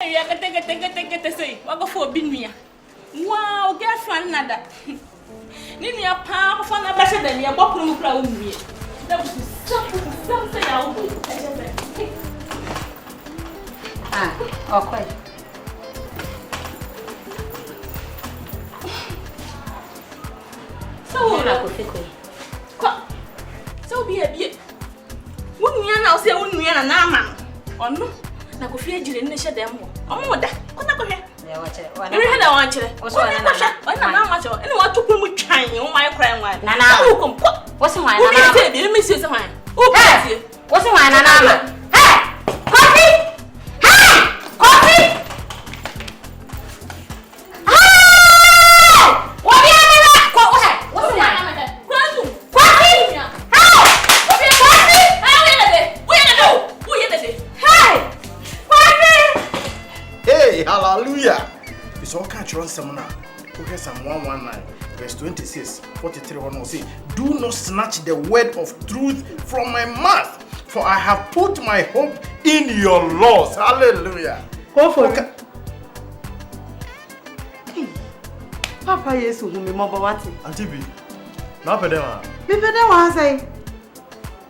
Ya kete say wago fo binua wow girlfriend nada ni nia pa fa na ba se da nia bopro mu kra unwie da bu something ya wo okay so na ko fiko ko so bi unua na o se unua na ama ono na ko fie jire ne hye dem ho omo da ko na ko hwe ya wache wana ni hwe da wan kire o so wana na ma cho ene wa tukun mu twan o mai kra nwa na na ko wo se wana na na bi mi se wan o ko tie wo se wana na ma coffee Hallelujah. It's all catch on seminar. Okay, Psalm 119, verse 26, 43, 1 will say, do not snatch the word of truth from my mouth, for I have put my hope in your laws. Hallelujah. Go for it. Papa Yesu who me mobile wati. Auntie B, now pedema. Me pedema wan say.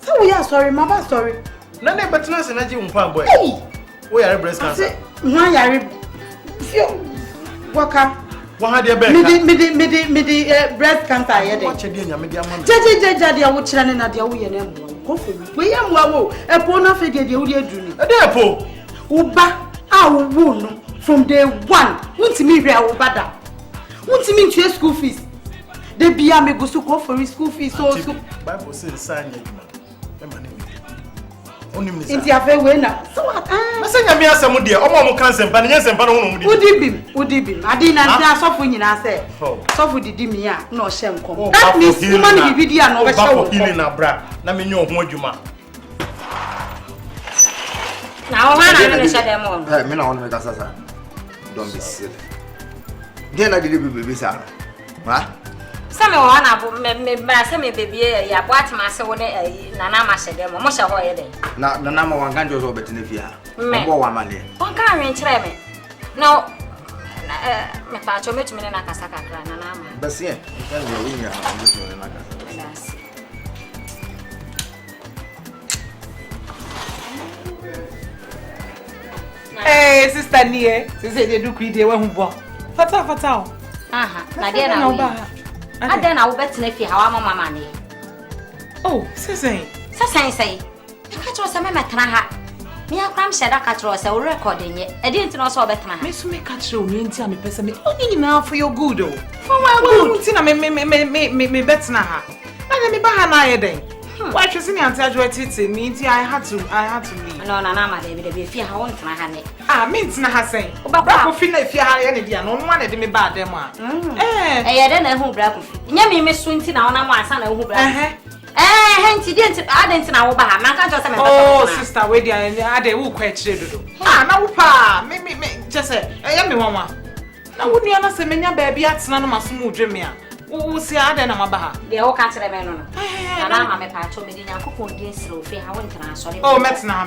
So we are sorry, mama sorry. Nane betina senaji umpa boy. We are breast cancer. Nwa yare waka. What had you been? Me breast cancer here dey. What you doing? Me dey amam. Jeje dia wo kira ne na dia wo ye na mu. Go for me. We yam wo. Epo na fe dia wo dey aduru ni. E dey epo. Wo ba a wo wo no from day 1. Wuntimi hwe a wo ba da. Wuntimi ntwe school fees. De bia me go school for school fees so school. Bible says sign you man. Inti afa we na. So what? Mase nyame asem de omo cancer pa ne nyesem pa no hono mu di. Udibim. Adi na ntia sofo nyina se. Sofo didi mi a na o hye nkom. That means woman ni bibidi a na o be hye wo. Healing na bra na me nyo ho adwuma. Na o na ne hye dem o. Me na won me kasa sa. Don't be silly. Then I did baby sa. Ha? Some wana me bra se me baby ya boat ma se woni nana ma hye dem mo hye ho ye den. Na ma wan ganjo so betene fia. Mo wa male. On ka wen kire me. No me pa cho metumi na kasa kakra nana ma. Basie, nkan yo winya betene na kasa. Hey sister nie, sister dey do creed we hu bo. Fata o. Aha, na dia na wo. Ada na wo betene fia hawa mama ne. Oh, sister. Say. E ka cho se me metena ha. Me akram sheda ka cho se wo recording ye. E di ntino so betena ha. Me so me ka cho no enti a me pese me. Oni na for your good o. For my good. Enti na me betena ha. Na me ba ha na ye den. Why choosing the anti-graduate means I had to leave. No, ma baby, if you haven't had it. Means na hasen. Brako fina if you had any dia no one de me bad dem a. Then who brako. Nya me swinti na ona mo asa na who brako. Henti didn't add na wo ba ha. Man ka just say me. Oh, sister, we dia ade wo kwa kire dodo. Na wo pa, me just say, me wanwa. Na wo nua na se menya ba bia atena no maso mu dweme a. Wo si ade na mabaha. De wo ka kire me no. Na ma me pa cho me di nyankopon di nsiro fe ha won tena asori. Oh, metna.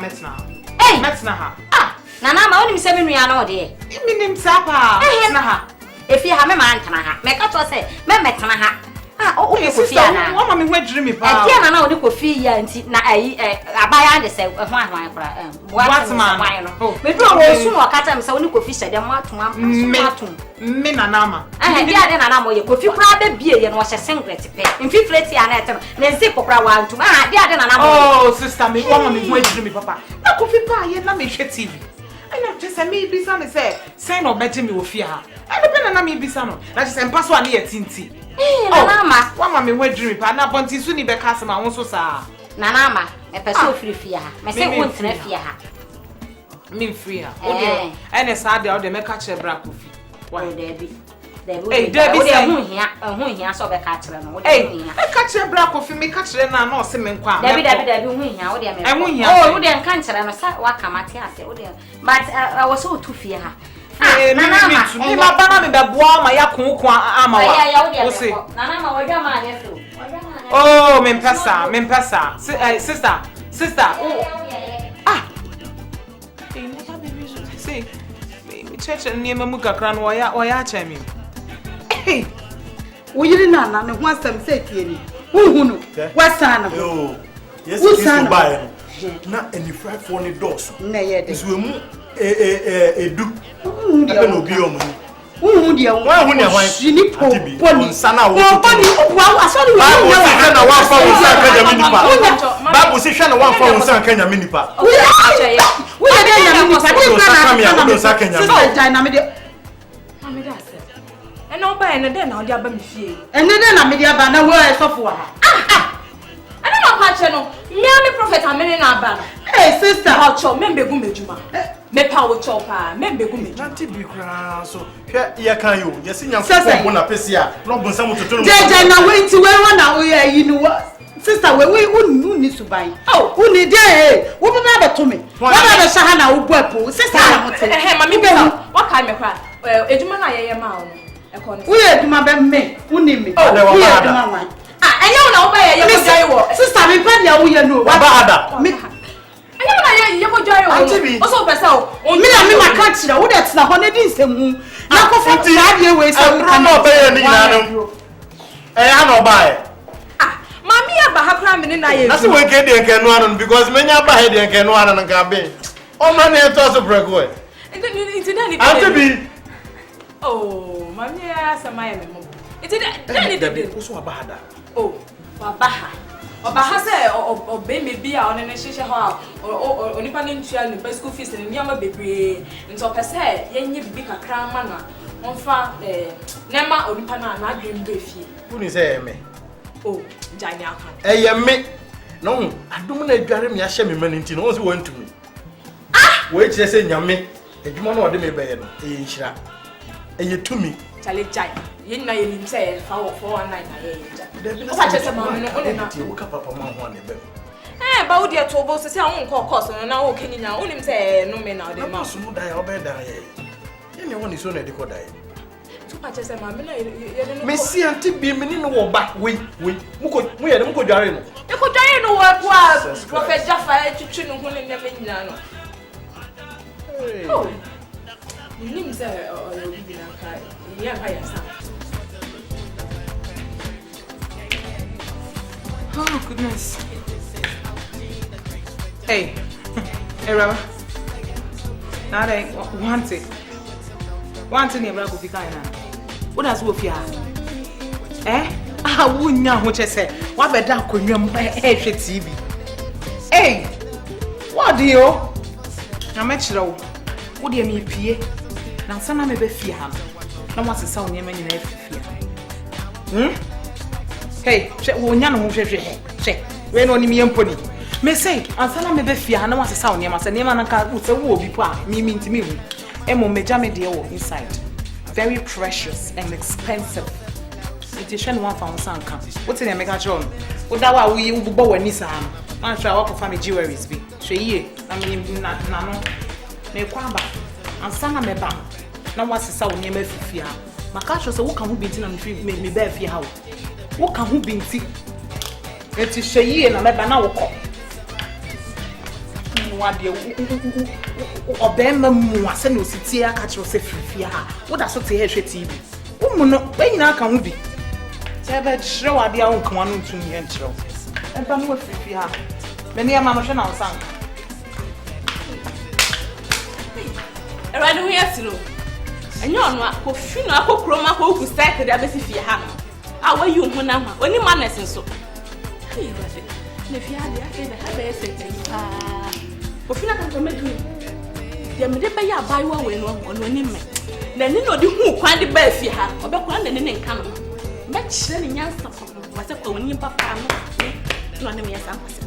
Hey, metna ha. Na ma woni mi se me nua na ode. Mi nim sapa. Metna ha. E fe ha me ma ntena ha. Me ka to say me metna ha. O me ko fi ana. Wo ma me hwadiri mi pa. E dia na odi ko fi ya nti na ayi abaya de se ho ahwan kra. What man no. Me do wo su no ka ta me se woni ko fi hye dem atum. Me na nama. Dia de na nama ye ko fi kra be bie ye no hye singlet pe. Mfi fleti ana etem. Na nse ko kra wa antum. Dia de na nama. Oh, sister me wo ma me hwadiri mi papa. Na ko fi pa ye na me hwe TV. Ana just say me bisa me say sign of better me wo fi ha. Ana be na me bisa no. Na just say mpaso ani ye tinti. Nana Wama me hwadiri pa na bonti su ni be kasa ma won so sa. Nana e peso free fia ha. Me say won tena fia ha. Me free ha. O de ene sa de o de me ka kire bra ko fi. Wa de bi. Debi say hu hia so be ka kire no. Eh, e ka kire bra ko fi me ka kire na na o se me nkwa. Debi hu hia o de me. Oh, o de nkan kire no sa wa kamate ase o de. But I was so too fia ha. Me ma bana me be boa ma ya kun ama wa. O se. Nana ma wa ga ma ne so. Oh, me pesa. Sister. church nneema mu kakra no oya acha me. Hey. Wo yiri na ne ho asem say tie ni. Wo no. Wasana. Yo. Yes, Kristo buy. Na any fry for ni dos. Na ye de. So mu edu. Ebe no bi omo. Wo dia wo. Wa hu ne hwan. Ni po. Nsana wo. Boni wa asori wo. Bible say na wan fa wo san kanya minipa. Bible say na wan fa wo san kanya minipa. Wo ya de ya minipa. Wo san kanya. Sister Jai na me de. Mami da se. Ena oba ene de na odi aba me fie. Ene de na me de aba na wo esofo ha. Ena ma pa che no. Me ami prophet amene na aba no. Hey sister. How cho membe gu mejuma. Me pa wo cho pa membe gu mejuma. Nanti bi kra so. Hwe ye kan yo. Ye si nyanfo ko na pese a. No bon sam totoro. Jai na we nti we na wo ya yi no. Sister we unu ni subai. Oh, uni de wo be ba to me. Wa ba sha ha na wo bu apo. Sister na mo te. Mami be wa kai me kra. Ejuma na ye ma wo no. E ko ni. Wo ye eduma be me, uni me. Oh, wo ye eduma wan. Enye wo na wo ba ye ko jai wo. Sister me pa dia wo ye no. Wa ba ada. Me enye wo na ye ko jai wo. O so pesa o. Me na me maka kira wo de tena ho na di nsemu. Na ko fa sa die we se wo kan no be ye ni na no. Ha no ba e. Mami aba ha kra me na ye. Na se we ke de nke no anu because menya ba he de nke no anu nka be. O ma na eto so breko e. Iti da ni. Antibi. Oh, mami asama ye me mo. Iti da ni de. O so aba hada. Oh, wabaha. Obaha se obe me bi a one ne hihye ho a onipa ne ntua ne ba school fees ne niam bebre. Nti opese ye nye bibi kakra ma na onfa nema onipa na adwem be fie. Uni se me. Oh, jani aka. Eye me. No, adum na adware me ahye me mani nti no o se wantumi. We kire se nyame. Adwuma na ode me be ye no. Eye nhira. Eye tumi. Chale jai. Ye na ye nim se fa wo 419 na ye jai. O fa chese ma me no one na. Ti wo ka papa ma ho na be. Ba wo de to bo se se won ko course no na wo kenyinya. Onim se no me na ode ma. So mu dai obe dai ye. Ye ne woni so na de ko dai. Tu pa chese ma me na ye no. Messi anti bi me ni no wo ba. We mu ye de mu ko dware no. E ko dware no wo kwa prophet Jaffa twitwi no ho ne nyame nyina no. Oh. Nim se o bi na kai. Yeah, I am. Oh goodness. Hey. Hey Rama. Now they want it. Want it never go fi kai na. What does wo fi ha? Wunya ho che se. Wa be da konwam hwe TV. Hey. What do you? Na me kire wo. Wo de me pie. Na sana me be fi ha. Na mo asesa oni ema nyina afifia. Hey, she wo nya no ho hwehwe. She, we no ni me emponi. Me say, ansana me be fia na mo asesa oni ema se ema na ka se wo obi po a mi ntimi hu. Emo meja me de wo inside. Very precious and expensive. It is one found sanka. What's in the mega john? What that wa we bubo wani sa no. Man try work for me jewelries be. She ye, I mean na no. Me kwamba. Ansana me ba. Na wasesa wo nyema fifia maka hwe se wo ka ho binti na me ba afia ha wo ka ho binti eti hweyie na me ba na wo ko wa de obema mu ase na ositi aka kire se fifia ha wo da so te hwe TV wo mu no ba nyina ka ho bi se ba hre wa de a wo kan no ntu nye nkire e ba no fifia ha me ne ma no hwe na nsan Erade hu yesiro enyo no akofi no akokro ma ko ku cycle de abesi fie ha no a wayi hu na ma oni manners nso hey bade ne fie ha de ake de ha be sekten ofi na kan medu de me de be ya bai wa we no ono ni me na ni no de hu kwan de ba fie ha obekwa na ne nka no me kire ne nyansa papa wa se kwa oni papa no no ne me yasa kwase